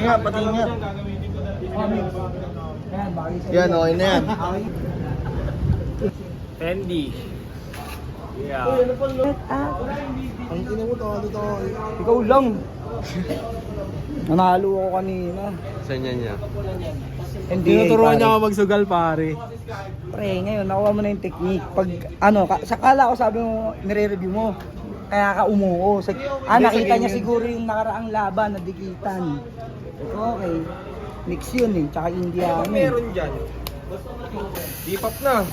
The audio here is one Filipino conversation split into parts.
nga, pati nga. Yan, okay na yan. Fendi. Yeah. Ang ina mo, tawag. Ikaw lang. Nanalo ako kanina. Saan yan niya? NBA, Tinuturuan pare. niya ako magsugal, pare. Pre, ngayon, nakuha mo na yung technique. Pag, sakala ko sabi mo, nire-review mo. Kaya ka umuo. Nakita niya siguro yung nakaraang laban na dikitan. Okay. Mix yun eh, tsaka Indiano. Meron dyan. Di-pop na.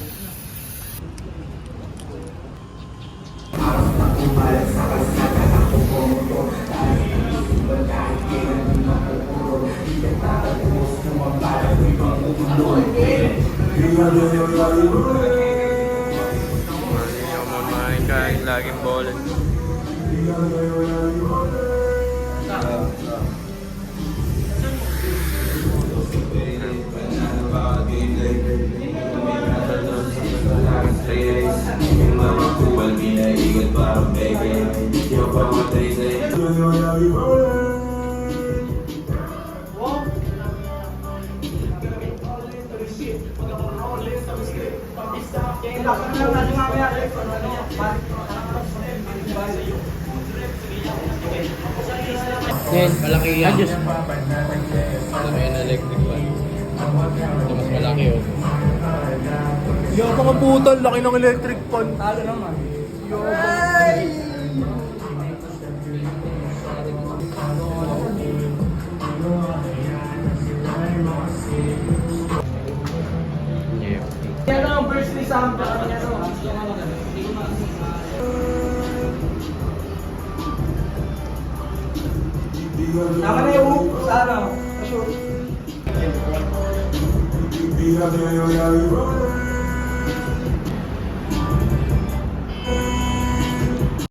Yung mamain kain, laging bolan. Yan, malaki yan. Ito may electric fan. Ito mas malaki oh. Yo, mga putal, laki ng electric fan. Talo naman. Yan ang first ni Sam. Tama na yung hook sa ano.